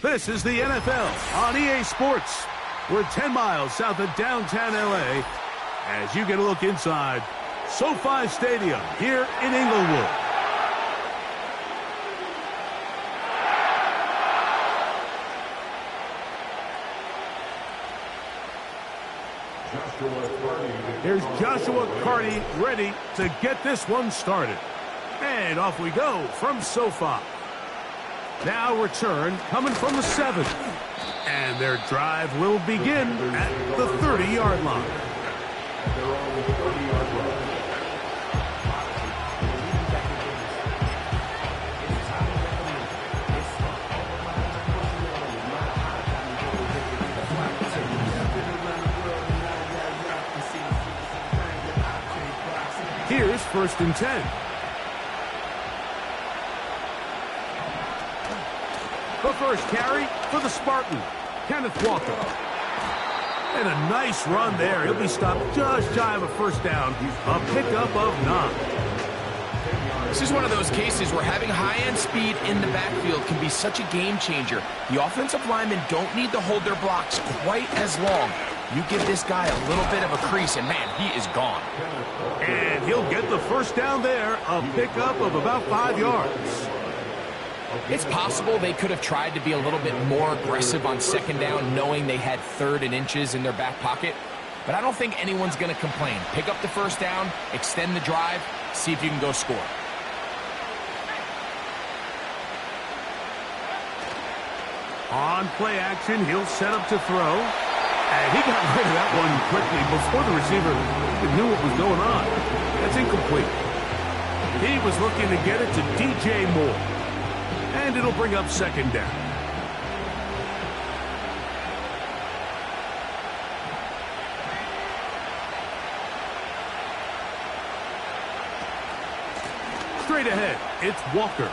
This is the NFL on EA Sports. We're 10 miles south of downtown LA as you get a look inside SoFi Stadium here in Inglewood. Here's Joshua Carty ready to get this one started. And off we go from SoFi. Now return coming from the 7. And their drive will begin at the 30-yard line. Here's 1st and 10. The first carry for the Spartan, Kenneth Walker. And a nice run there. He'll be stopped just shy of a first down. A pickup of 9. This is one of those cases where having high-end speed in the backfield can be such a game changer. The offensive linemen don't need to hold their blocks quite as long. You give this guy a little bit of a crease, and man, he is gone. And he'll get the first down there, a pickup of about 5 yards. It's possible they could have tried to be a little bit more aggressive on 2nd down, knowing they had 3rd and inches in their back pocket. But I don't think anyone's going to complain. Pick up the first down, extend the drive, see if you can go score. On play action, he'll set up to throw. And he got rid of that one quickly before the receiver knew what was going on. That's incomplete. He was looking to get it to DJ Moore. And it'll bring up 2nd down. Straight ahead, it's Walker.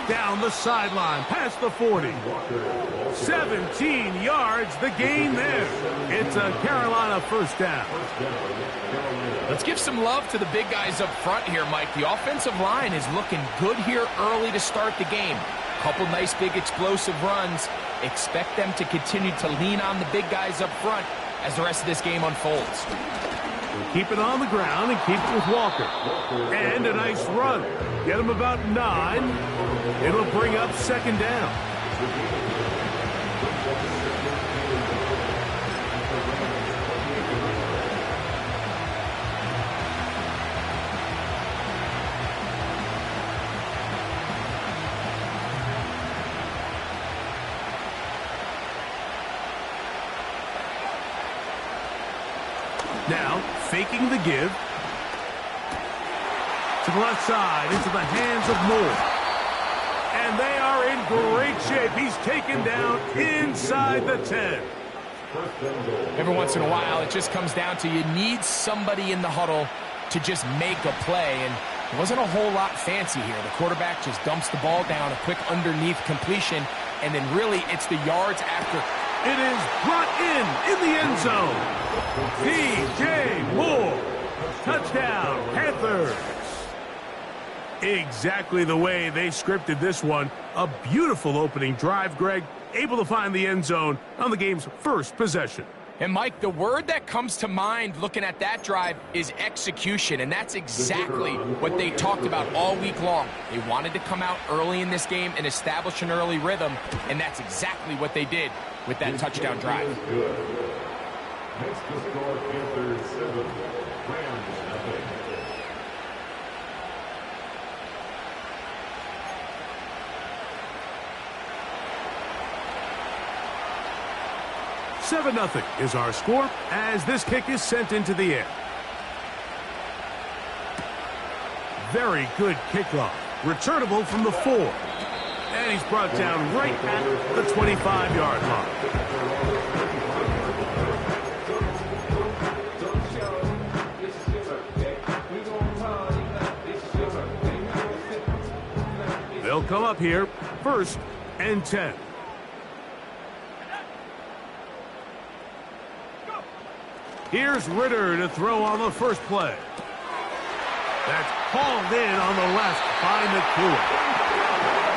Down the sideline, past the 40. 17 yards, the gain there. It's a Carolina first down. Let's give some love to the big guys up front here, Mike. The offensive line is looking good here early to start the game. Couple nice big explosive runs. Expect them to continue to lean on the big guys up front as the rest of this game unfolds. We'll keep it on the ground and keep it with Walker. And a nice run. Get him about 9. It'll bring up 2nd down. Now, faking the give. To the left side, into the hands of Moore. And they are in great shape. He's taken down inside the 10. Every once in a while, it just comes down to you need somebody in the huddle to just make a play. And it wasn't a whole lot fancy here. The quarterback just dumps the ball down, a quick underneath completion, and then really it's the yards after. It is brought in the end zone. DJ Moore. Touchdown, Panthers. Exactly the way they scripted this one. A beautiful opening drive, Greg. Able to find the end zone on the game's first possession. And, Mike, the word that comes to mind looking at that drive is execution, and that's exactly what they talked about all week long. They wanted to come out early in this game and establish an early rhythm, and that's exactly what they did with that touchdown drive. Next to score, Panthers 7, Rams nothing. Seven 0 is our score as this kick is sent into the air. Very good kickoff. Returnable from the 4. And he's brought down right at the 25-yard line. They'll come up here, 1st and 10. Here's Ritter to throw on the first play. That's hauled in on the left by Nakua.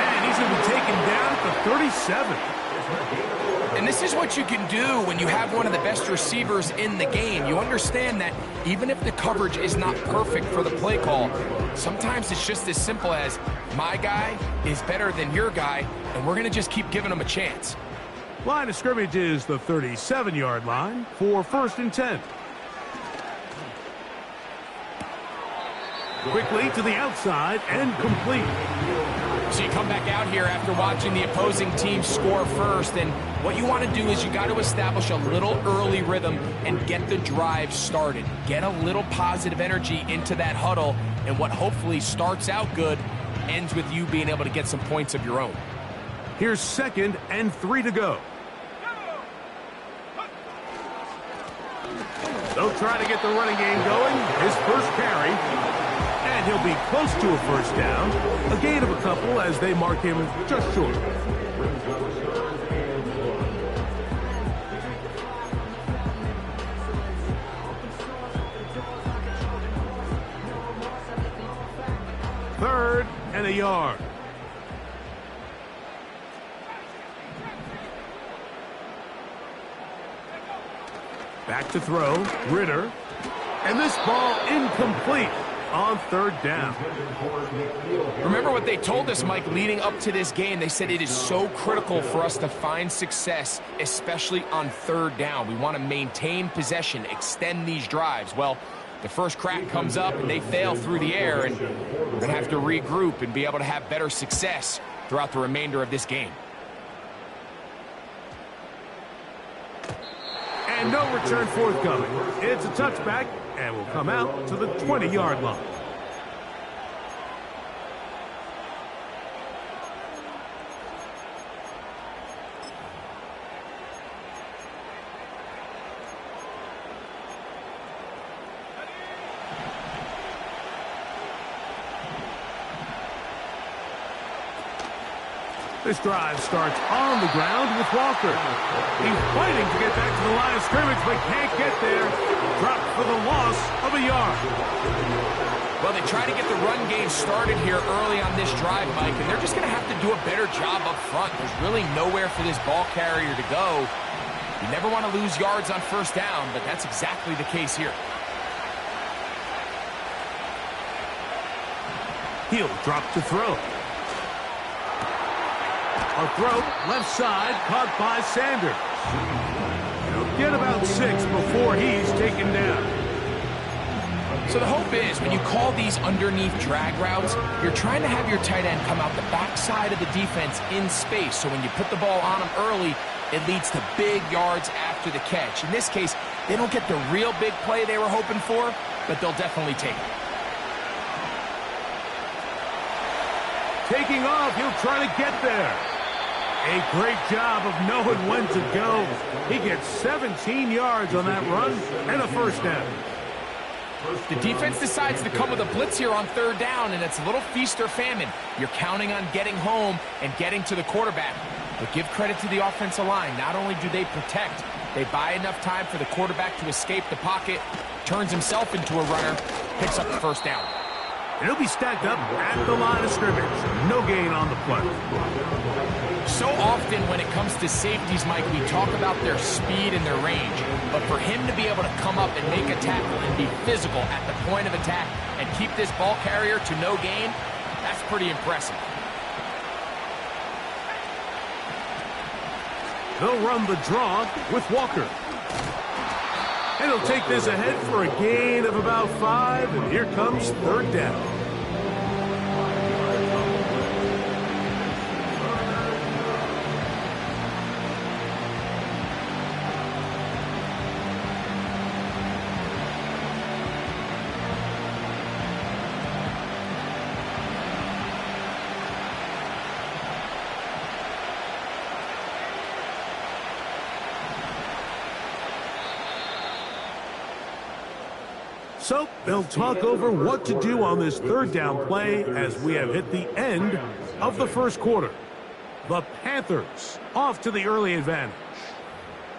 And he's going to be taken down at the 37. And this is what you can do when you have one of the best receivers in the game. You understand that even if the coverage is not perfect for the play call, sometimes it's just as simple as my guy is better than your guy, and we're going to just keep giving him a chance. Line of scrimmage is the 37-yard line for 1st and 10. Quickly to the outside and complete. So you come back out here after watching the opposing team score first, and what you want to do is you got to establish a little early rhythm and get the drive started. Get a little positive energy into that huddle, and what hopefully starts out good ends with you being able to get some points of your own. Here's 2nd and 3 to go. They'll try to get the running game going. His first carry. And he'll be close to a first down. A gain of a couple as they mark him just short. Third and a yard. Back to throw. Ritter. And this ball incomplete on 3rd down. Remember what they told us, Mike, leading up to this game. They said it is so critical for us to find success, especially on 3rd down. We want to maintain possession, extend these drives. Well, the first crack comes up and they fail through the air, and we're going to have to regroup and be able to have better success throughout the remainder of this game. And no return forthcoming. It's a touchback and will come out to the 20-yard line. This drive starts on the ground with Walker. He's fighting to get back to the line of scrimmage, but can't get there. Dropped for the loss of a yard. Well, they try to get the run game started here early on this drive, Mike, and they're just going to have to do a better job up front. There's really nowhere for this ball carrier to go. You never want to lose yards on 1st down, but that's exactly the case here. He'll drop to throw. A throw, left side, caught by Sanders. He'll get about 6 before he's taken down. So the hope is when you call these underneath drag routes, you're trying to have your tight end come out the backside of the defense in space. So when you put the ball on him early, it leads to big yards after the catch. In this case, they don't get the real big play they were hoping for, but they'll definitely take it. Taking off, he'll try to get there. A great job of knowing when to go. He gets 17 yards on that run and a first down. The defense decides to come with a blitz here on 3rd down, and it's a little feast or famine. You're counting on getting home and getting to the quarterback. But give credit to the offensive line. Not only do they protect, they buy enough time for the quarterback to escape the pocket, turns himself into a runner, picks up the first down. And he'll be stacked up at the line of scrimmage. No gain on the play. So often when it comes to safeties, Mike, we talk about their speed and their range. But for him to be able to come up and make a tackle and be physical at the point of attack and keep this ball carrier to no gain, that's pretty impressive. They'll run the draw with Walker. And he'll take this ahead for a gain of about 5, and here comes 3rd down. So they'll talk over what to do on this 3rd down play as we have hit the end of the first quarter. The Panthers off to the early advantage.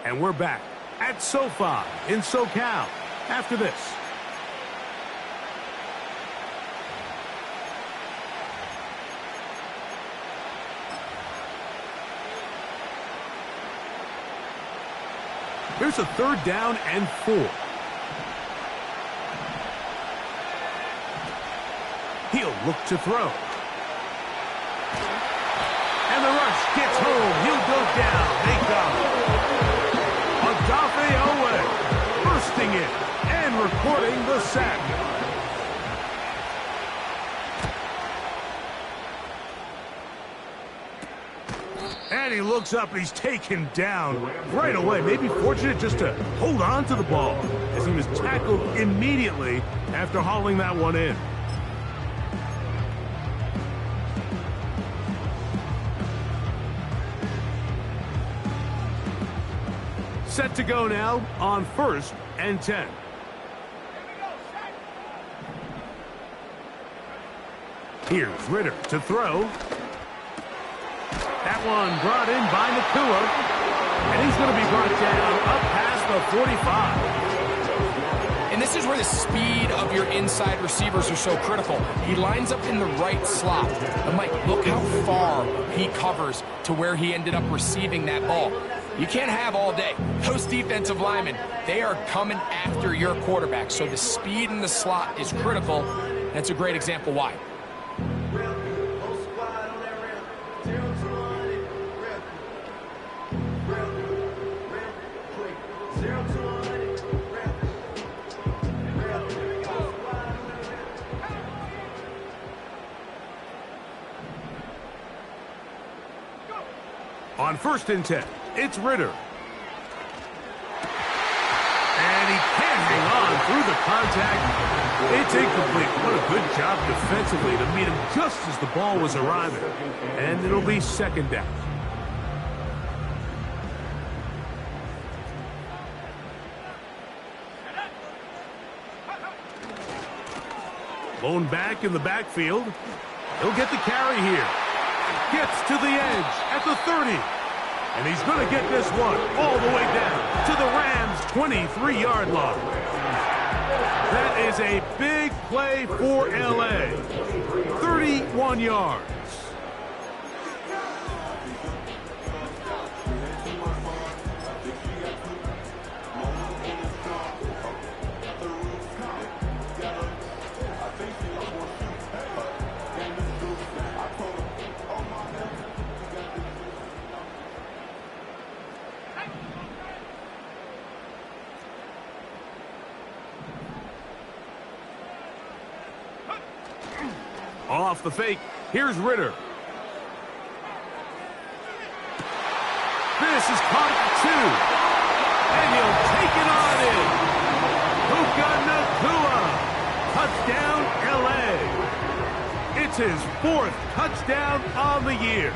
And we're back at SoFi in SoCal after this. Here's a 3rd down and 4. He'll look to throw. And the rush gets home. He'll go down. They got him. Odafe Oweh bursting it and recording the sack. And he looks up, and he's taken down right away. Maybe fortunate just to hold on to the ball as he was tackled immediately after hauling that one in. Set to go now on 1st and 10. Here's Ritter to throw. That one brought in by Nacua. And he's going to be brought down up past the 45. And this is where the speed of your inside receivers are so critical. He lines up in the right slot. But Mike, look how far he covers to where he ended up receiving that ball. You can't have all day. Those defensive linemen, they are coming after your quarterback. So the speed in the slot is critical. That's a great example why. On 1st and 10, it's Ritter. And he can't hang on through the contact. It's incomplete. What a good job defensively to meet him just as the ball was arriving. And it'll be 2nd down. Lone back in the backfield. He'll get the carry here. Gets to the edge at the 30. And he's going to get this one all the way down to the Rams' 23-yard line. That is a big play for L.A. 31 yards. Off the fake, here's Ritter. This is caught at 2. And he'll take it on in. Puka Nacua. Touchdown, L.A. It's his 4th touchdown on the year.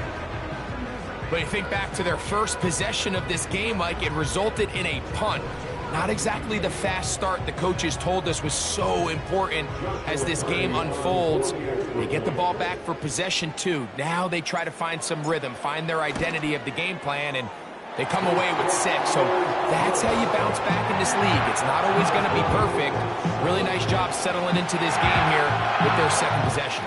But you think back to their first possession of this game, Mike, it resulted in a punt. Not exactly the fast start the coaches told us was so important as this game unfolds. They get the ball back for possession 2. Now they try to find some rhythm, find their identity of the game plan, and they come away with 6. So that's how you bounce back in this league. It's not always going to be perfect. Really nice job settling into this game here with their 2nd possession.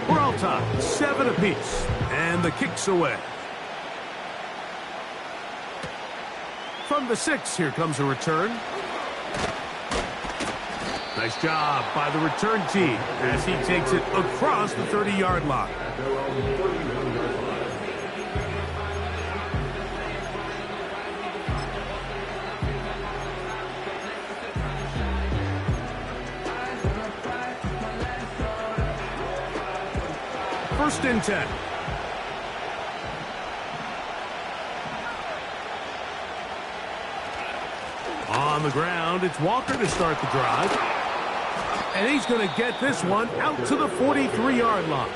We're all tied, 7 apiece. And the kick's away. From the 6, here comes a return. Nice job by the return team as he takes it across the 30-yard line. First and 10. On the ground, it's Walker to start the drive. And he's going to get this one out to the 43-yard line.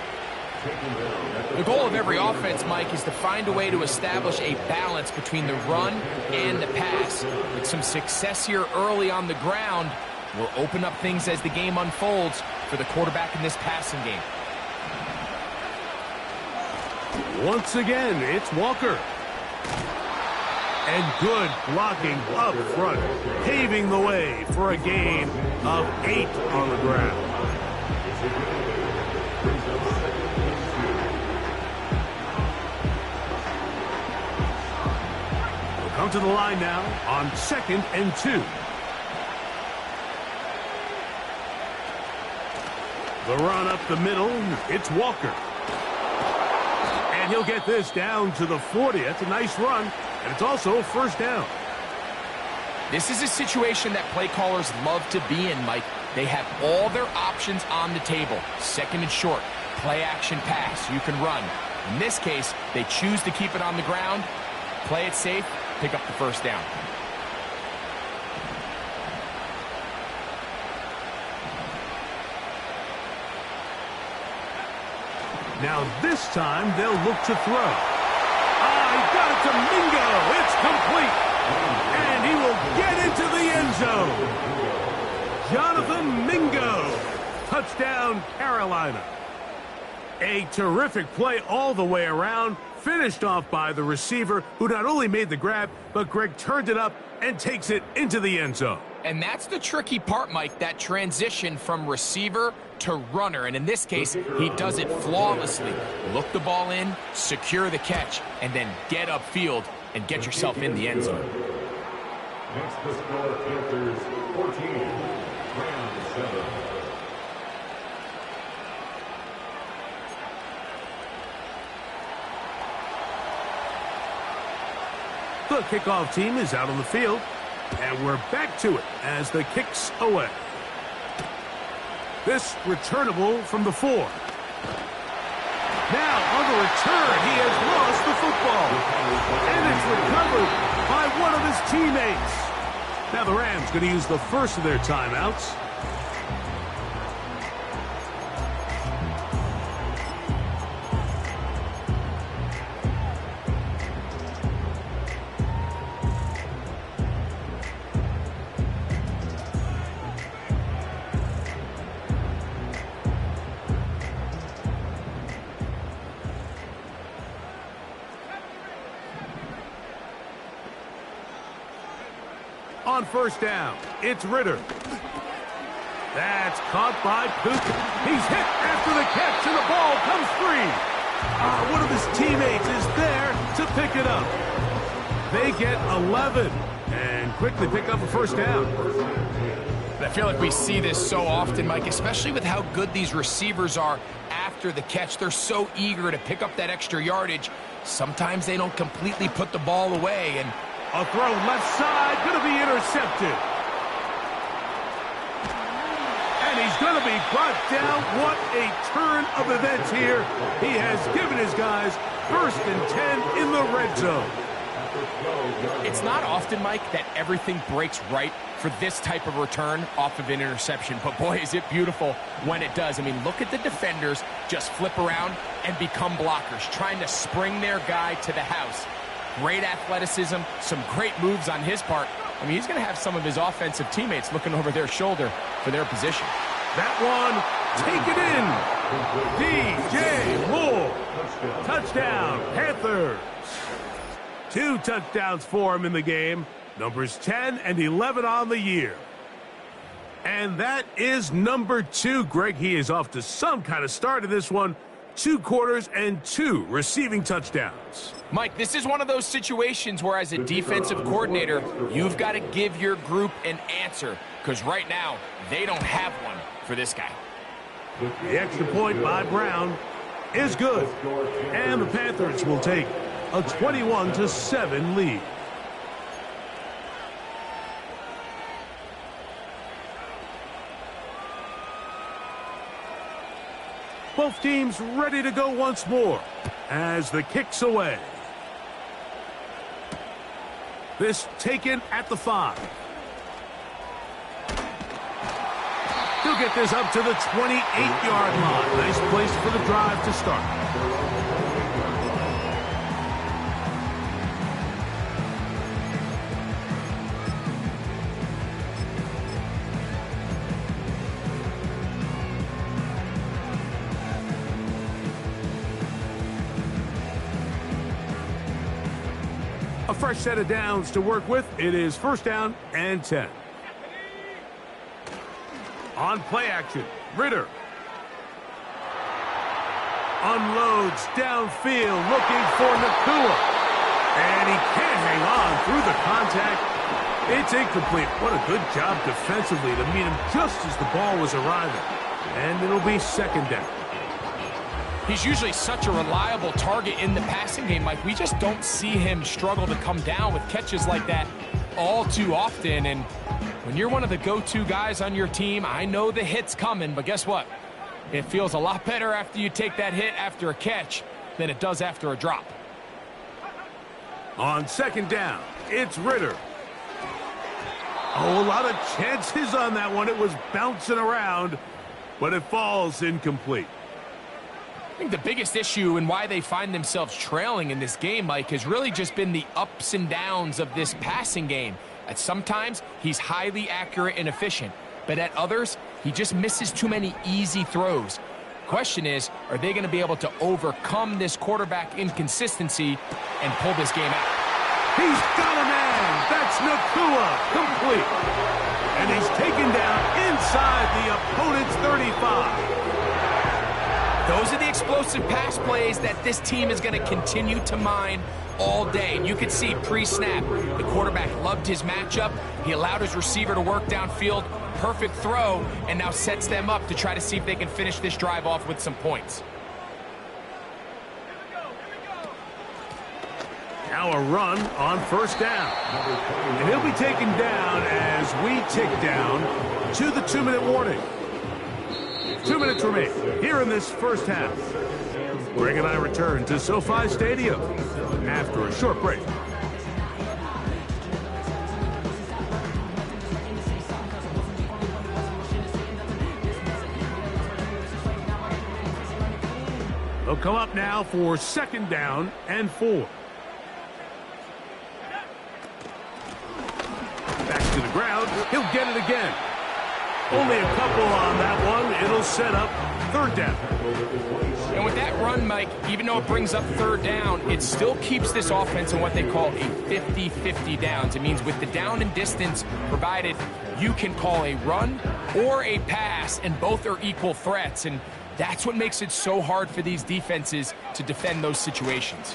The goal of every offense, Mike, is to find a way to establish a balance between the run and the pass. With some success here early on the ground, will open up things as the game unfolds for the quarterback in this passing game. Once again, it's Walker. And good blocking up front, paving the way for a gain of 8 on the ground. Down to the line now on 2nd and 2. The run up the middle, it's Walker. And he'll get this down to the 40. That's a nice run, and it's also first down. This is a situation that play callers love to be in, Mike. They have all their options on the table. 2nd and short, play action pass, you can run. In this case, they choose to keep it on the ground, play it safe, pick up the first down. Now this time they'll look to throw. He got it to Mingo. It's complete. And he will get into the end zone. Jonathan Mingo. Touchdown, Carolina. A terrific play all the way around. Finished off by the receiver, who not only made the grab, but Greg turned it up and takes it into the end zone. And that's the tricky part, Mike, that transition from receiver to runner. And in this case, he does it flawlessly. Look the ball in, secure the catch, and then get upfield and get yourself in the end zone. Next to score, Panthers 14, Rams 7. The kickoff team is out on the field, and we're back to it as the kick's away. This returnable from the 4. Now on the return, he has lost the football, and it's recovered by one of his teammates. Now the Rams going to use the first of their timeouts. On first down, it's Ritter. That's caught by Puka. He's hit after the catch, and the ball comes free. One of his teammates is there to pick it up. They get 11 and quickly pick up a first down. I feel like we see this so often, Mike, especially with how good these receivers are after the catch. They're so eager to pick up that extra yardage. Sometimes they don't completely put the ball away, and a throw left side, going to be intercepted. And he's going to be brought down. What a turn of events here. He has given his guys 1st and 10 in the red zone. It's not often, Mike, that everything breaks right for this type of return off of an interception. But boy, is it beautiful when it does. I mean, look at the defenders just flip around and become blockers, trying to spring their guy to the house. Great athleticism, some great moves on his part. I mean, he's going to have some of his offensive teammates looking over their shoulder for their position. That one, take it in. DJ Moore. Touchdown, Panthers. 2 touchdowns for him in the game. Numbers 10 and 11 on the year. And that is number 2. Greg, he is off to some kind of start in this one. 2 quarters and 2 receiving touchdowns. Mike, this is one of those situations where as a defensive coordinator, you've got to give your group an answer, because right now, they don't have one for this guy. The extra point by Brown is good, and the Panthers will take a 21-7 lead. Both teams ready to go once more as the kick's away. This taken at the 5. He'll get this up to the 28-yard line. Nice place for the drive to start. A fresh set of downs to work with. It is 1st down and 10. On play action, Ritter. Unloads downfield, looking for Nakua. And And he can't hang on through the contact. It's incomplete. What a good job defensively to meet him just as the ball was arriving. And it'll be second down. He's usually such a reliable target in the passing game, Mike. We just don't see him struggle to come down with catches like that all too often. And when you're one of the go-to guys on your team, I know the hit's coming, but guess what? It feels a lot better after you take that hit after a catch than it does after a drop. On second down, it's Ridder. Oh, a lot of chances on that one. It was bouncing around, but it falls incomplete. I think the biggest issue and why they find themselves trailing in this game, Mike, has really just been the ups and downs of this passing game. At sometimes, he's highly accurate and efficient, but at others, he just misses too many easy throws. Question is, are they going to be able to overcome this quarterback inconsistency and pull this game out? He's got a man. That's Nacua, complete. And he's taken down inside the opponent's 35. Those are the explosive pass plays that this team is going to continue to mine all day. And you could see pre-snap, the quarterback loved his matchup. He allowed his receiver to work downfield. Perfect throw, and now sets them up to try to see if they can finish this drive off with some points. Now a run on first down. And he'll be taken down as we tick down to the 2-minute warning. 2 minutes remain here in this first half. Greg and I return to SoFi Stadium after a short break. They'll come up now for second down and 4. Back to the ground. He'll get it again. Only a couple on that one. It'll set up third down. And with that run, Mike, even though it brings up third down, it still keeps this offense in what they call a 50-50 downs. It means with the down and distance provided, you can call a run or a pass, and both are equal threats. And that's what makes it so hard for these defenses to defend those situations.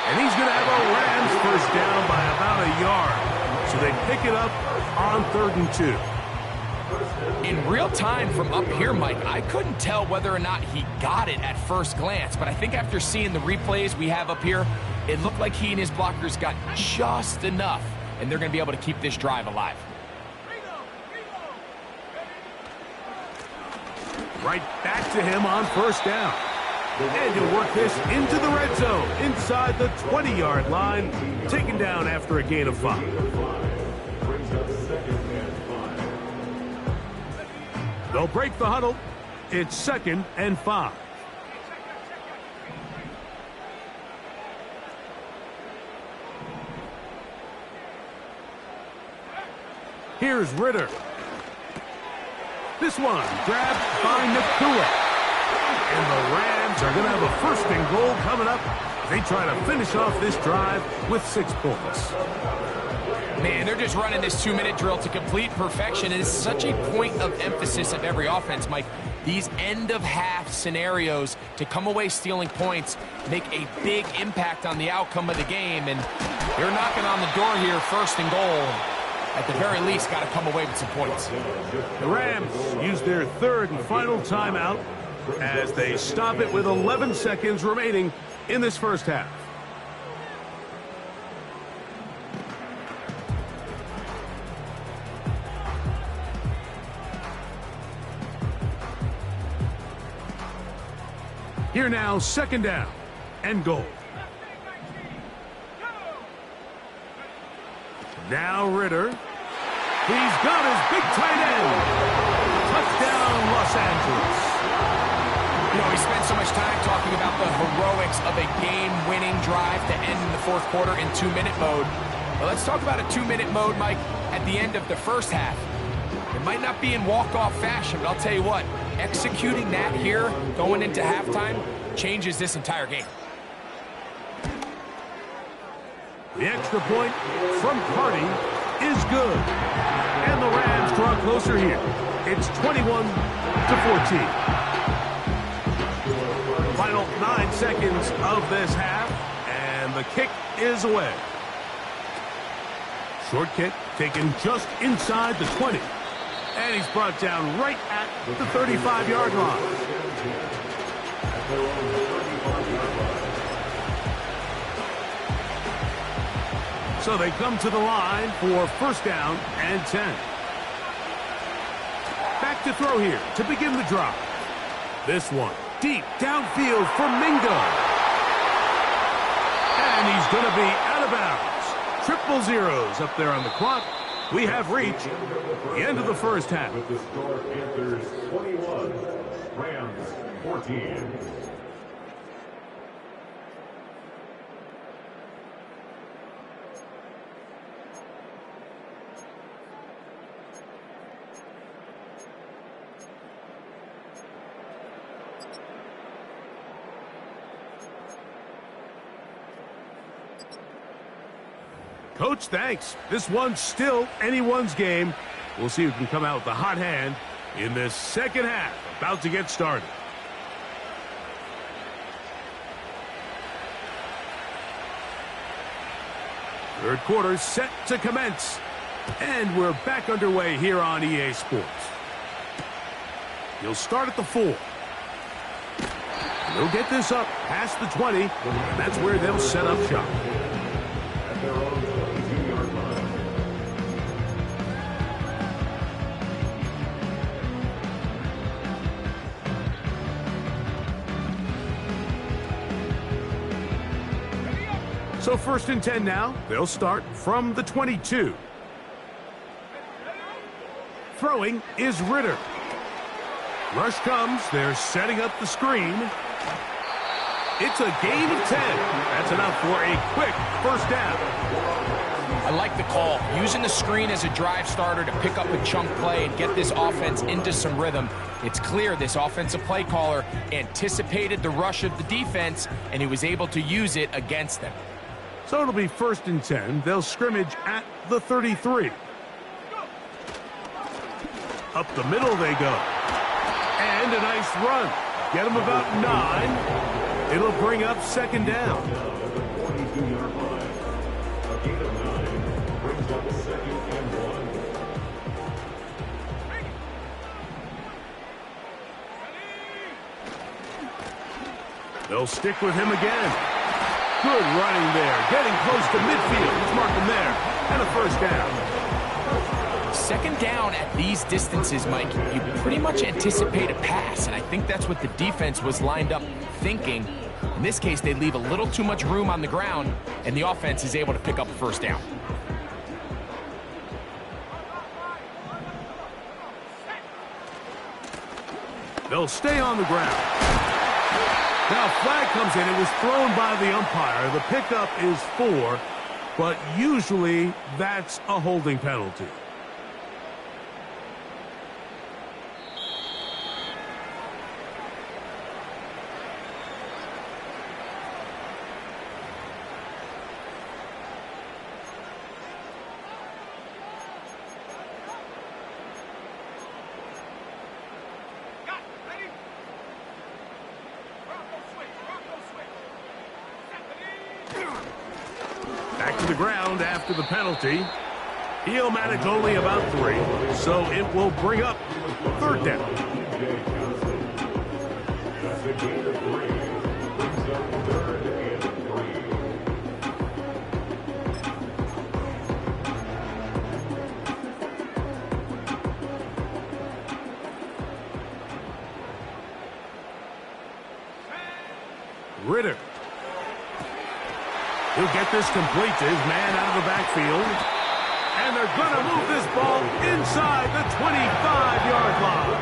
And he's going to have a Rams first down by about a yard. So they pick it up on 3rd and 2. In real time from up here, Mike, I couldn't tell whether or not he got it at first glance, but I think after seeing the replays we have up here, it looked like he and his blockers got just enough, and they're going to be able to keep this drive alive. Right back to him on first down. And he'll work this into the red zone, inside the 20-yard line, taken down after a gain of 5. They'll break the huddle. It's 2nd and 5. Here's Ridder. This one grabbed by Nacua. And the Rams are going to have a 1st and goal coming up. They try to finish off this drive with 6 points. Man, they're just running this 2-minute drill to complete perfection. And it's such a point of emphasis of every offense, Mike. These end-of-half scenarios to come away stealing points make a big impact on the outcome of the game. And they're knocking on the door here, 1st and goal. At the very least, got to come away with some points. The Rams use their 3rd and final timeout as they stop it with 11 seconds remaining in this first half. Here now, 2nd down and goal. Now Ridder. He's got his big tight end. Touchdown, Los Angeles. You know, we spent so much time talking about the heroics of a game-winning drive to end in the 4th quarter in 2-minute mode. Well, let's talk about a 2-minute mode, Mike, at the end of the first half. It might not be in walk-off fashion, but I'll tell you what, executing that here going into halftime changes this entire game. The extra point from Carty is good. And the Rams draw closer here. It's 21-14. Final 9 seconds of this half. And And the kick is away. Short kick taken just inside the 20. And he's brought down right at the 35-yard line. So they come to the line for first down and 10. Back to throw here to begin the drive. This one deep downfield for Mingo. And he's going to be out of bounds. Triple zeros up there on the clock. We have reached the end of the first half. With the score, Panthers 21, Rams 14. Coach, thanks. This one's still anyone's game. We'll see who can come out with the hot hand in this second half. About to get started. Third quarter set to commence. And we're back underway here on EA Sports. He'll start at the 4. They'll get this up past the 20, and that's where they'll set up shop. At their own 22-yard line. So first and 10 now. They'll start from the 22. Throwing is Ritter. Rush comes. They're setting up the screen. It's a gain of 10. That's enough for a quick first down. I like the call. Using the screen as a drive starter to pick up a chunk play and get this offense into some rhythm. It's clear this offensive play caller anticipated the rush of the defense, and he was able to use it against them. So it'll be first and 10. They'll scrimmage at the 33. Up the middle they go. And a nice run. Get them about 9. It'll bring up second down. At the 42-yard line. A gain of 9 brings up second and 1. They'll stick with him again. Good running there. Getting close to midfield. Let's mark him there. And a first down. Second down at these distances, Mike, you pretty much anticipate a pass, and I think that's what the defense was lined up thinking. In this case, they leave a little too much room on the ground, and the offense is able to pick up a first down. They'll stay on the ground. Now, flag comes in. It was thrown by the umpire. The pickup is 4, but usually that's a holding penalty. Back to the ground after the penalty. He'll manage only about 3, so it will bring up third down. That's a gain of 3. Brings up third and 3. Ritter. He'll get this complete to his man out of the backfield. And they're going to move this ball inside the 25-yard line.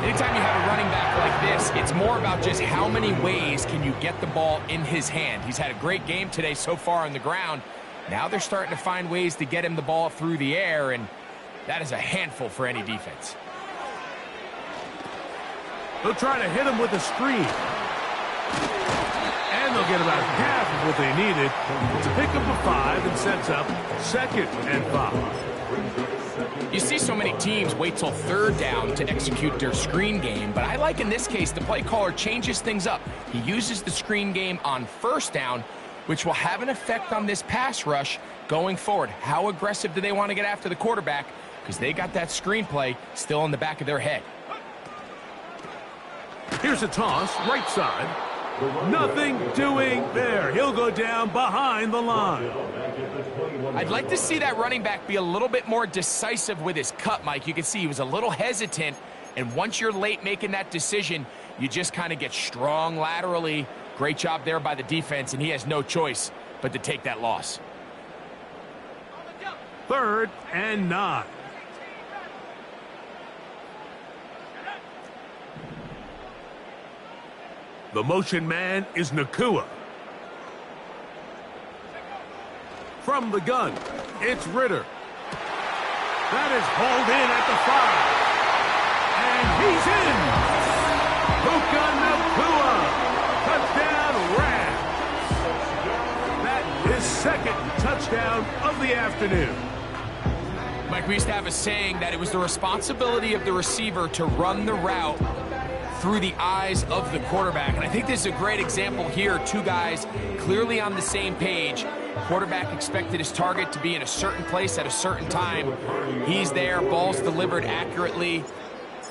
Anytime you have a running back like this, it's more about just how many ways can you get the ball in his hand. He's had a great game today so far on the ground. Now they're starting to find ways to get him the ball through the air, and that is a handful for any defense. They'll try to hit him with a screen. And they'll get about half of what they needed. It's a pickup of 5 and sets up second and 5. You see so many teams wait till third down to execute their screen game, but I like in this case the play caller changes things up. He uses the screen game on first down, which will have an effect on this pass rush going forward. How aggressive do they want to get after the quarterback? Because they got that screenplay still in the back of their head. Here's a toss, right side. Nothing doing there. He'll go down behind the line. I'd like to see that running back be a little bit more decisive with his cut, Mike. You can see he was a little hesitant, and once you're late making that decision, you just kind of get strong laterally. Great job there by the defense, and he has no choice but to take that loss. 3rd and 9. The motion man is Nacua. From the gun, it's Ritter. That is hauled in at the 5. And he's in. Puka Nacua. Touchdown, Rams. That is 2nd touchdown of the afternoon. Mike, we used to have a saying that it was the responsibility of the receiver to run the route through the eyes of the quarterback. And I think this is a great example here. Two guys clearly on the same page. Quarterback expected his target to be in a certain place at a certain time. He's there, ball's delivered accurately.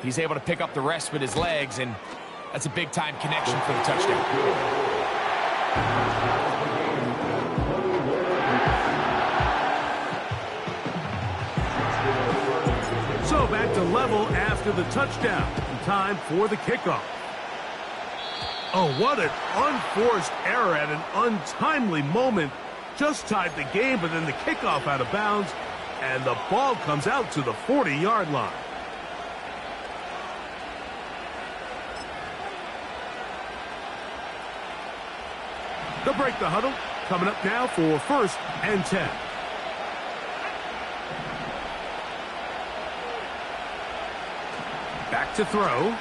He's able to pick up the rest with his legs, and that's a big-time connection for the touchdown. So back to level after the touchdown. Time for the kickoff. Oh, what an unforced error at an untimely moment. Just tied the game, but then the kickoff out of bounds, and the ball comes out to the 40-yard line. They'll break the huddle. Coming up now for 1st and 10. Back to throw.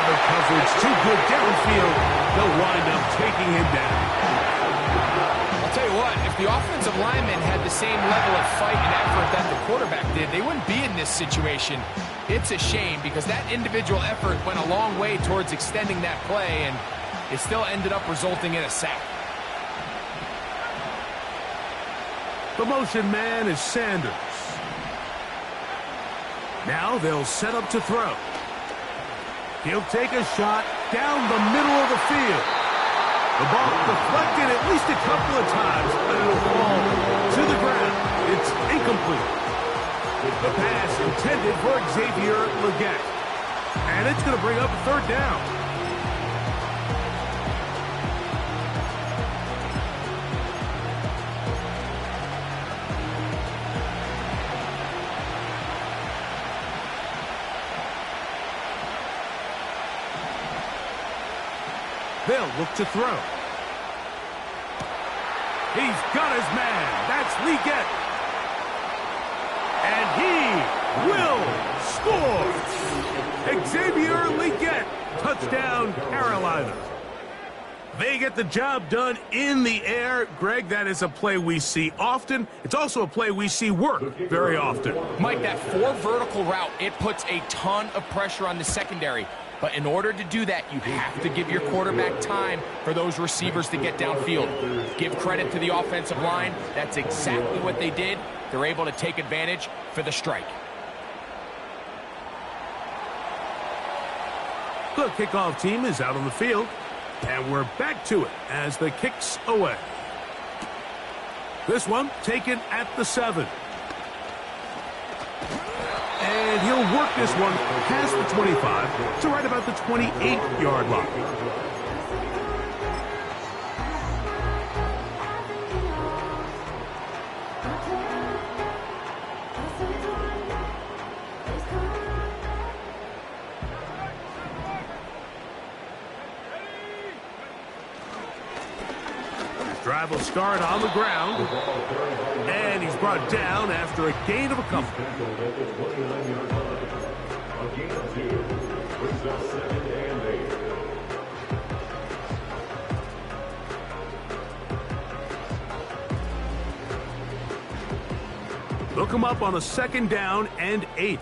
The coverage too good downfield. They'll wind up taking him down. I'll tell you what, if the offensive lineman had the same level of fight and effort that the quarterback did, they wouldn't be in this situation. It's a shame because that individual effort went a long way towards extending that play, and it still ended up resulting in a sack. The motion man is Sanders. Now they'll set up to throw. He'll take a shot down the middle of the field. The ball deflected at least a couple of times, but it'll fall to the ground. It's incomplete. The pass intended for Xavier Legette. And it's going to bring up a 3rd down. They'll look to throw. He's got his man. That's Legette. And he will score. Xavier Legette. Touchdown, Carolina. They get the job done in the air. Greg, that is a play we see often. It's also a play we see work very often. Mike, that 4 vertical route, it puts a ton of pressure on the secondary. But in order to do that, you have to give your quarterback time for those receivers to get downfield. Give credit to the offensive line. That's exactly what they did. They're able to take advantage for the strike. The kickoff team is out on the field, and we're back to it as the kick's away. This one taken at the 7. And he'll work this one past the 25 to right about the 28-yard line. His drive will start on the ground. And he's brought down after a gain of a couple. A gain of 2 brings up 2nd and 8. come up on a 2nd down and 8.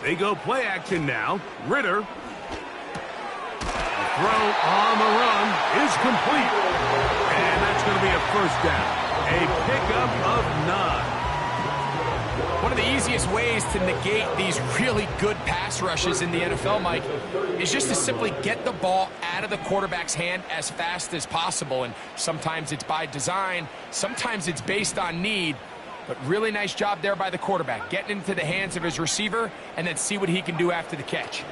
They go play action now. Ridder. The throw on the run is complete. And that's going to be a 1st down. A pickup of 9. One of the easiest ways to negate these really good pass rushes in the NFL, Mike, is just to simply get the ball out of the quarterback's hand as fast as possible. And sometimes it's by design, sometimes it's based on need. But really nice job there by the quarterback, getting into the hands of his receiver and then see what he can do after the catch.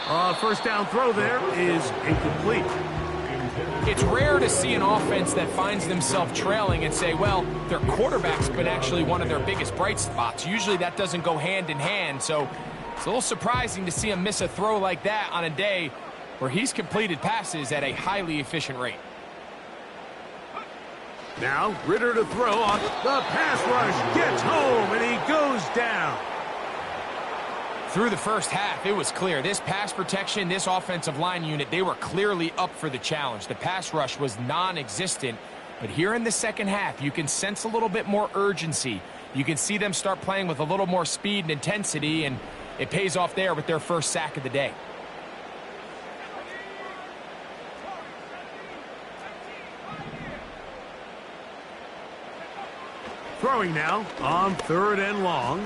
1st down throw there is incomplete. It's rare to see an offense that finds themselves trailing and say, well, their quarterback's been actually one of their biggest bright spots. Usually that doesn't go hand in hand, so it's a little surprising to see him miss a throw like that on a day where he's completed passes at a highly efficient rate. Now, Ridder to throw on the pass rush, gets home, and he goes down. Through the first half, it was clear. This pass protection, this offensive line unit, they were clearly up for the challenge. The pass rush was non-existent. But here in the second half, you can sense a little bit more urgency. You can see them start playing with a little more speed and intensity, and it pays off there with their first sack of the day. Throwing now on 3rd and long.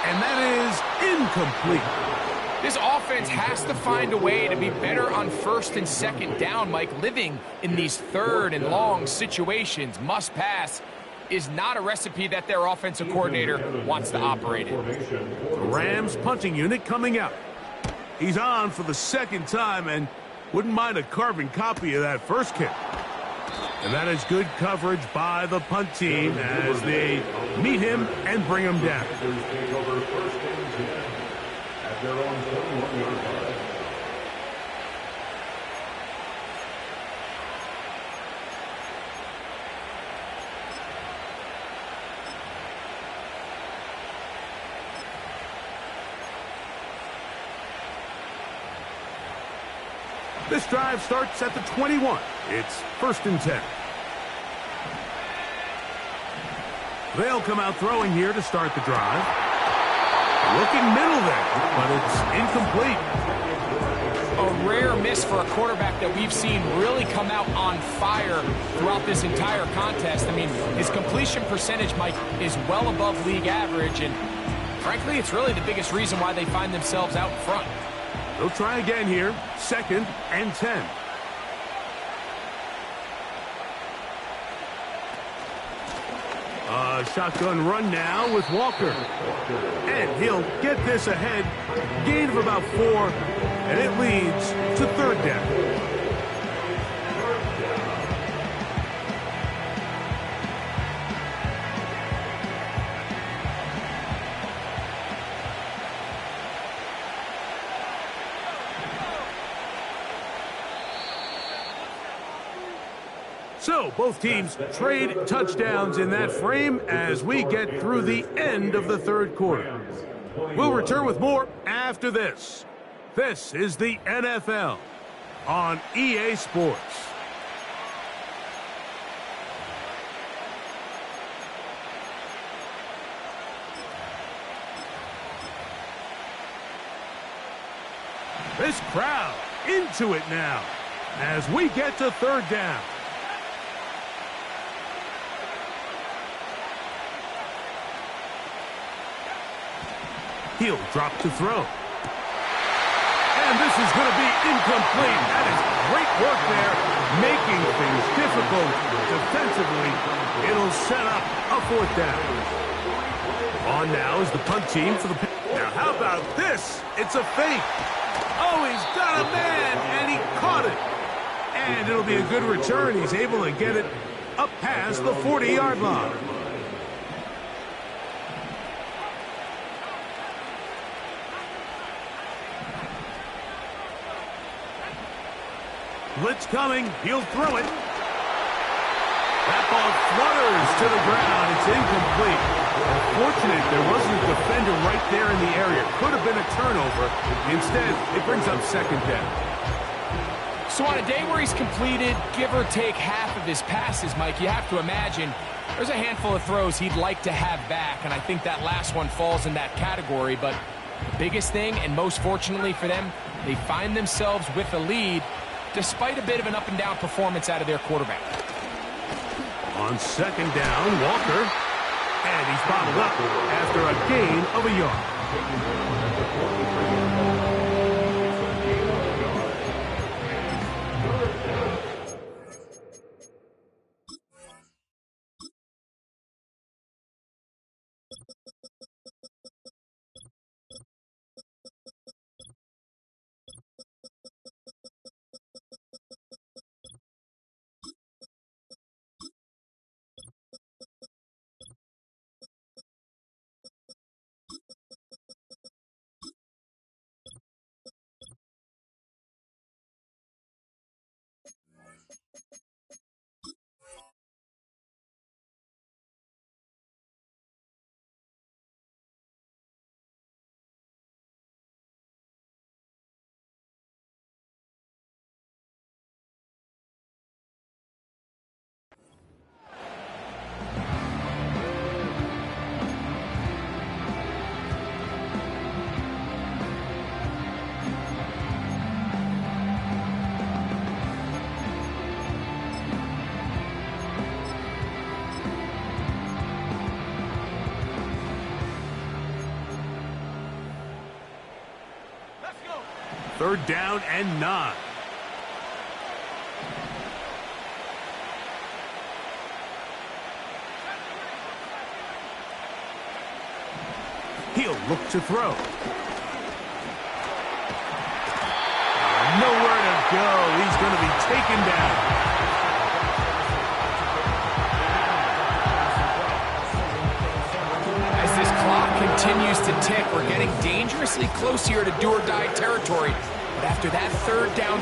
And that is incomplete. This offense has to find a way to be better on 1st and 2nd down, Mike. Living in these 3rd and long situations, must pass, is not a recipe that their offensive coordinator wants to operate in. The Rams punting unit coming out. He's on for the 2nd time and wouldn't mind a carbon copy of that first kick. And that is good coverage by the punt team as they meet him and bring him down. This drive starts at the 21. It's 1st and 10. They'll come out throwing here to start the drive. Looking middle there, but it's incomplete. A rare miss for a quarterback that we've seen really come out on fire throughout this entire contest. I mean, his completion percentage, Mike, is well above league average, and frankly, it's really the biggest reason why they find themselves out front. They'll try again here, 2nd and 10. A shotgun run now with Walker. And he'll get this ahead. Gain of about 4, and it leads to 3rd down. So, both teams trade touchdowns in that frame as we get through the end of the 3rd quarter. We'll return with more after this. This is the NFL on EA Sports. This crowd into it now as we get to 3rd down. He'll drop to throw. And this is going to be incomplete. That is great work there, making things difficult defensively. It'll set up a 4th down. On now is the punt team for the... Now, how about this? It's a fake. Oh, he's got a man, and he caught it. And it'll be a good return. He's able to get it up past the 40-yard line. Blitz coming. He'll throw it. That ball flutters to the ground. It's incomplete. Fortunate there wasn't a defender right there in the area. Could have been a turnover. Instead, it brings up second down. So on a day where he's completed, give or take half of his passes, Mike, you have to imagine there's a handful of throws he'd like to have back, and I think that last one falls in that category. But the biggest thing, and most fortunately for them, they find themselves with a lead despite a bit of an up-and-down performance out of their quarterback. On second down, Walker. And he's bottled up after a gain of a yard. Third down and 9. He'll look to throw. Nowhere to go. He's going to be taken down. As this clock continues to tick, we're getting dangerously close here to do-or-die territory. But after that third down...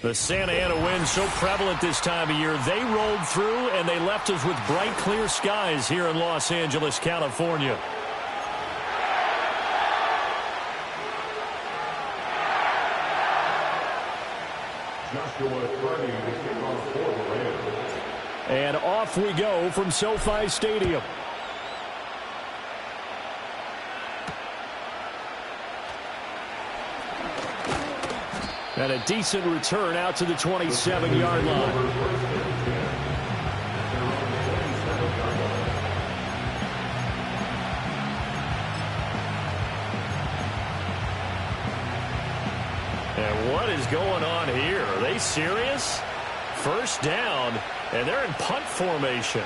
The Santa Ana wind so prevalent this time of year. They rolled through, and they left us with bright, clear skies here in Los Angeles, California. And off we go from SoFi Stadium. And a decent return out to the 27-yard line. And what is going on here? Are they serious? First down, and they're in punt formation.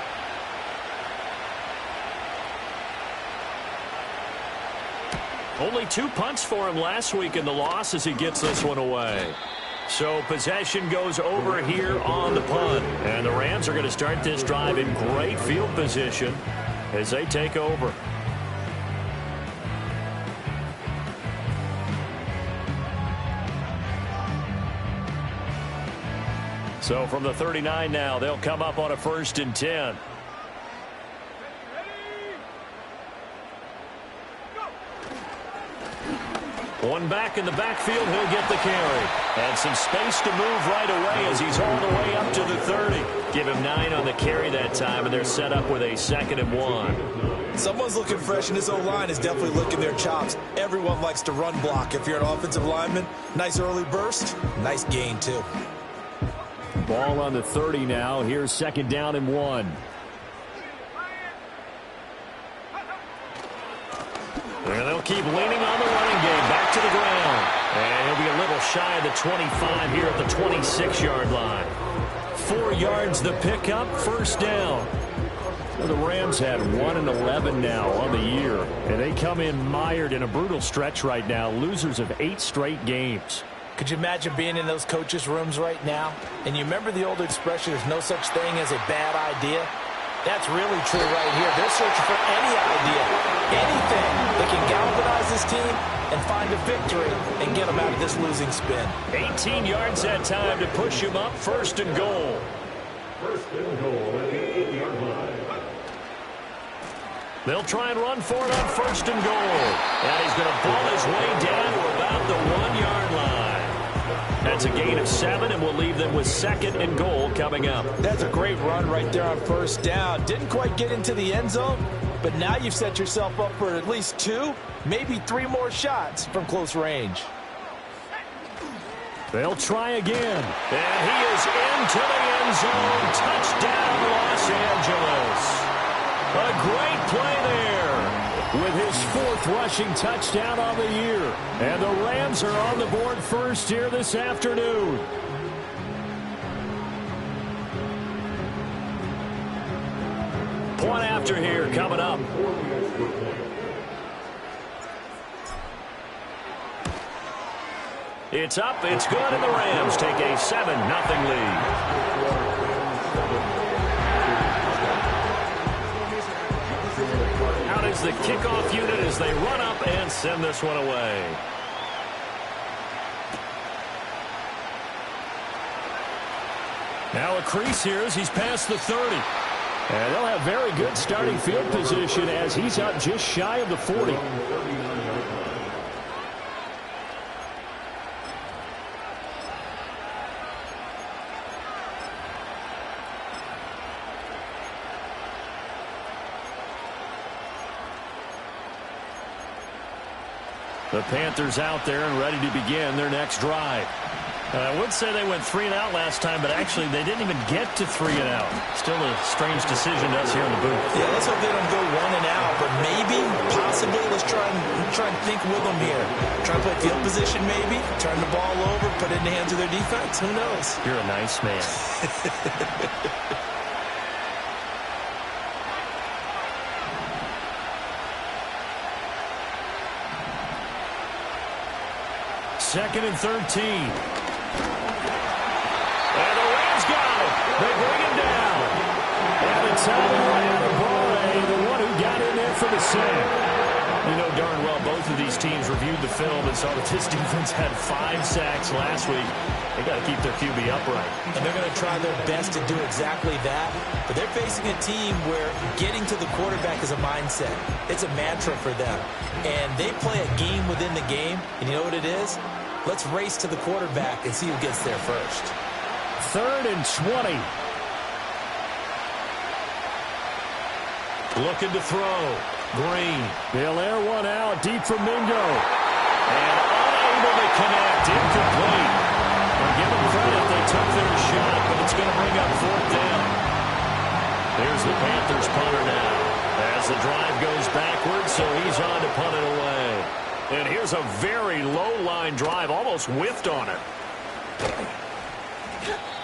Only 2 punts for him last week in the loss as he gets this one away. So possession goes over here on the punt. And the Rams are going to start this drive in great field position as they take over. So from the 39 now, they'll come up on a 1st and 10. One back in the backfield, he'll get the carry. And some space to move right away as he's all the way up to the 30. Give him 9 on the carry that time, and they're set up with a 2nd and 1. Someone's looking fresh, and this O-line is definitely licking their chops. Everyone likes to run block. If you're an offensive lineman, nice early burst, nice gain too. Ball on the 30 now. Here's 2nd down and 1. And they'll keep leaning on the running game. Back to the ground. And he'll be a little shy of the 25 here at the 26-yard line. 4 yards the pickup, 1st down. Well, the Rams had 1-11 now on the year. And they come in mired in a brutal stretch right now. Losers of 8 straight games. Could you imagine being in those coaches' rooms right now? And you remember the old expression, there's no such thing as a bad idea? That's really true right here. They're searching for any idea, anything that can galvanize this team and find a victory and get them out of this losing spin. 18 yards that time to push him up, 1st and goal. 1st and goal at the 8-yard line. They'll try and run for it on 1st and goal. And he's going to ball his way down to about the 1-yard line. That's a gain of 7, and we'll leave them with 2nd and goal coming up. That's a great run right there on 1st down. Didn't quite get into the end zone, but now you've set yourself up for at least 2, maybe 3 more shots from close range. They'll try again. And he is into the end zone. Touchdown, Los Angeles. A great play there with his 4th rushing touchdown on the year. And the Rams are on the board first here this afternoon. Point after here coming up. It's up, it's good, and the Rams take a 7-0 lead. Out is the kickoff unit as they run up and send this one away. Now a crease here as he's past the 30. And they'll have very good starting field position as he's out just shy of the 40. The Panthers out there and ready to begin their next drive. I would say they went 3 and out last time, but actually they didn't even get to 3 and out. Still a strange decision to us here in the booth. Yeah, let's hope they don't go 1 and out, but maybe, possibly, let's try and think with them here. Try and play field position maybe, turn the ball over, put it in the hands of their defense. Who knows? You're a nice man. Second and 13. And the Rams got it. They bring him down. And it's Adebawore, the one who got in there for the sack. You know darn well both both of these teams reviewed the film and saw that this defense had 5 sacks last week. They got to keep their QB upright. And they're going to try their best to do exactly that. But they're facing a team where getting to the quarterback is a mindset. It's a mantra for them. And they play a game within the game. And you know what it is? Let's race to the quarterback and see who gets there first. 3rd and 20. Looking to throw. Green. They'll air one out deep from Mingo. And unable to connect. Incomplete. Well, give them credit. They took their shot, but it's going to bring up 4th down. Here's the Panthers punter now. As the drive goes backwards, so he's on to punt it away. And here's a very low-line drive. Almost whiffed on it.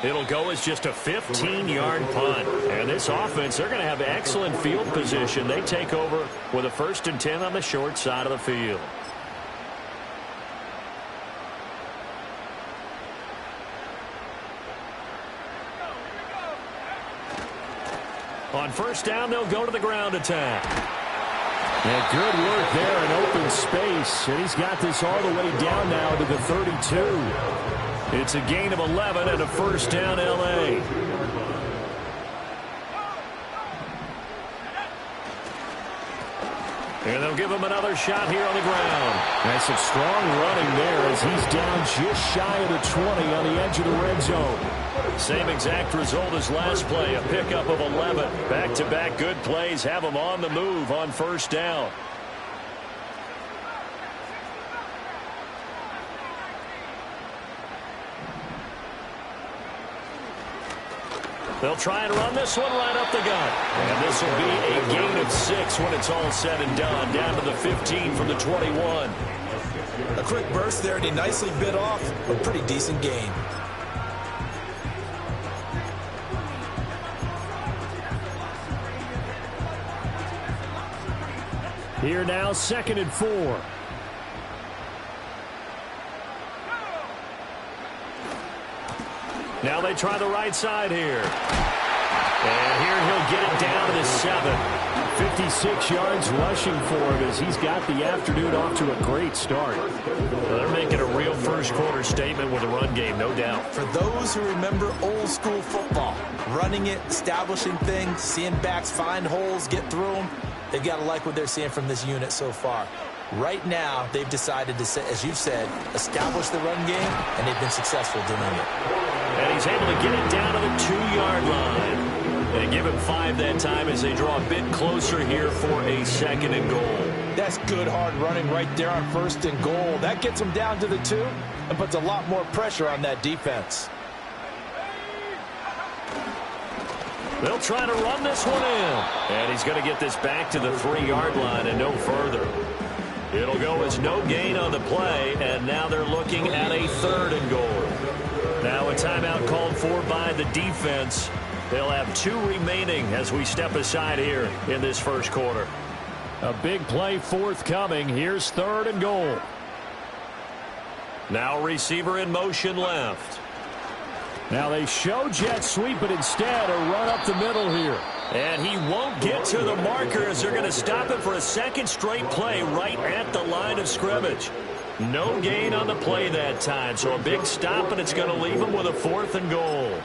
It'll go as just a 15-yard punt. And this offense, they're going to have excellent field position. They take over with a 1st and 10 on the short side of the field. On 1st down, they'll go to the ground attack. And good work there in open space. And he's got this all the way down now to the 32. It's a gain of 11 and a 1st down, L.A. And they'll give him another shot here on the ground. That's some strong running there as he's down just shy of the 20 on the edge of the red zone. Same exact result as last play, a pickup of 11. Back-to-back good plays have him on the move on 1st down. They'll try and run this one right up the gut. And this will be a gain of 6 when it's all said and done. Down to the 15 from the 21. A quick burst there, and he nicely bit off a pretty decent gain. Here now, 2nd and 4. Now they try the right side here. And here he'll get it down to the 7. 56 yards rushing for him as he's got the afternoon off to a great start. Well, they're making a real first-quarter statement with a run game, no doubt. For those who remember old-school football, running it, establishing things, seeing backs find holes, get through them, they've got to like what they're seeing from this unit so far. Right now, they've decided to, as you've said, establish the run game, and they've been successful doing it. And he's able to get it down to the 2-yard line. And give him 5 that time as they draw a bit closer here for a 2nd and goal. That's good hard running right there on 1st and goal. That gets him down to the 2 and puts a lot more pressure on that defense. They'll try to run this one in. And he's going to get this back to the 3-yard line and no further. It'll go as no gain on the play, and now they're looking at a 3rd and goal. Now a timeout called for by the defense. They'll have 2 remaining as we step aside here in this first quarter. A big play forthcoming. Here's 3rd and goal. Now receiver in motion left. Now they show jet sweep, but instead a run up the middle here. And he won't get to the marker as they're going to stop it for a 2nd straight play right at the line of scrimmage. No gain on the play that time, so a big stop, and it's going to leave him with a 4th and goal.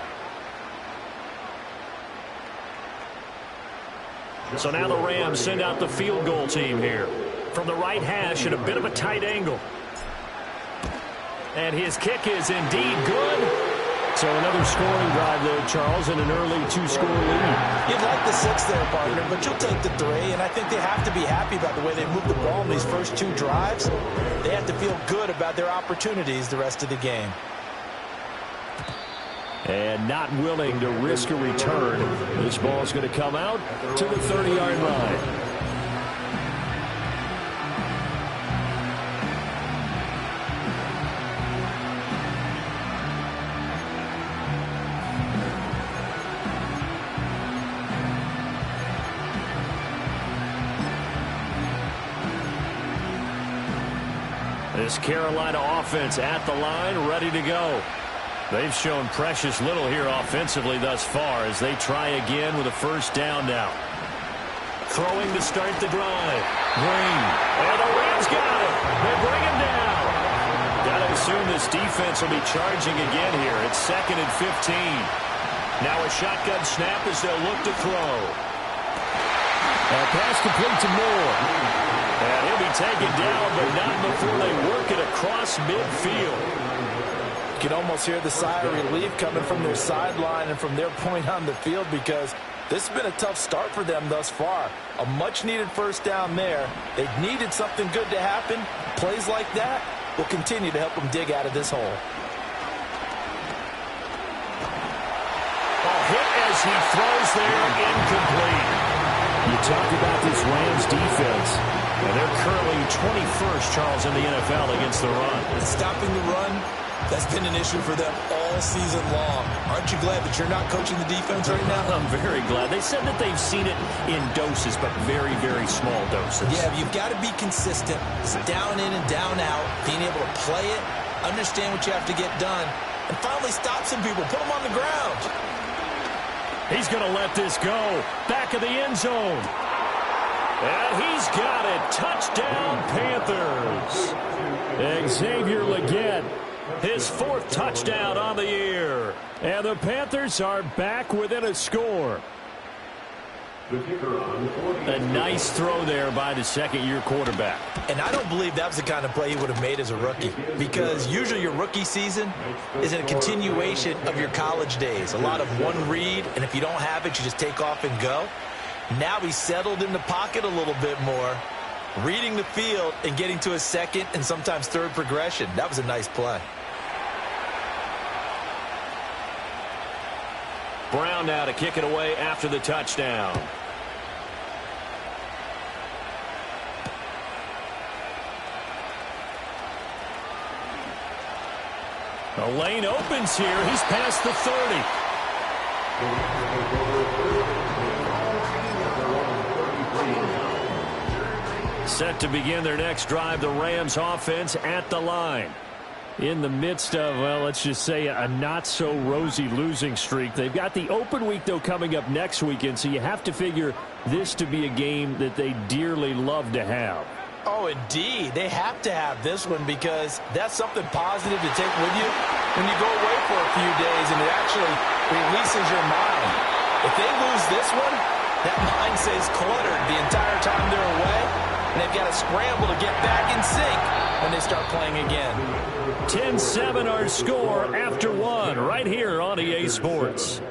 So now the Rams send out the field goal team here. From the right hash at a bit of a tight angle. And his kick is indeed good. So another scoring drive there, Charles, and an early 2-score lead. You'd like the 6 there, partner, but you'll take the 3. And I think they have to be happy about the way they moved the ball in these first 2 drives. They have to feel good about their opportunities the rest of the game. And not willing to risk a return. This ball is going to come out to the 30-yard line. This Carolina offense at the line, ready to go. They've shown precious little here offensively thus far as they try again with a 1st down now. Throwing to start the drive. Green. And the Rams got him. this defense will be charging again here. It's 2nd and 15. Now a shotgun snap as they'll look to throw. Pass complete to Moore. And he'll be taken down, but not before they work it across midfield. You can almost hear the sigh of relief coming from their sideline and from their point on the field, because this has been a tough start for them thus far. A much-needed first down there. They've needed something good to happen. Plays like that will continue to help them dig out of this hole. A hit as he throws there, incomplete. You talk about this Rams defense, and they're currently 21st, Charles, in the NFL against the run. Stopping the run, that's been an issue for them all season long. Aren't you glad that you're not coaching the defense right now? I'm very glad. They said that they've seen it in doses, but very, very small doses. Yeah, you've got to be consistent. It's down in and down out, being able to play it, understand what you have to get done, and finally stop some people, put them on the ground. He's going to let this go. Back of the end zone. And he's got it. Touchdown, Panthers. Xavier Legette, his 4th touchdown on the year. And the Panthers are back within a score. A nice throw there by the second-year quarterback. And I don't believe that was the kind of play he would have made as a rookie, because usually your rookie season is a continuation of your college days. A lot of one read, and if you don't have it, you just take off and go. Now he's settled in the pocket a little bit more, reading the field and getting to his second and sometimes third progression. That was a nice play. Brown now to kick it away after the touchdown. The lane opens here. He's past the 30. Set to begin their next drive, the Rams offense at the line. In the midst of, well, let's just say a not-so-rosy losing streak. They've got the open week, though, coming up next weekend, so you have to figure this to be a game that they dearly love to have. Oh, indeed. They have to have this one, because that's something positive to take with you when you go away for a few days, and it actually releases your mind. If they lose this one, that mind stays cluttered the entire time they're away, and they've got to scramble to get back in sync when they start playing again. 10-7 our score after one right here on EA Sports.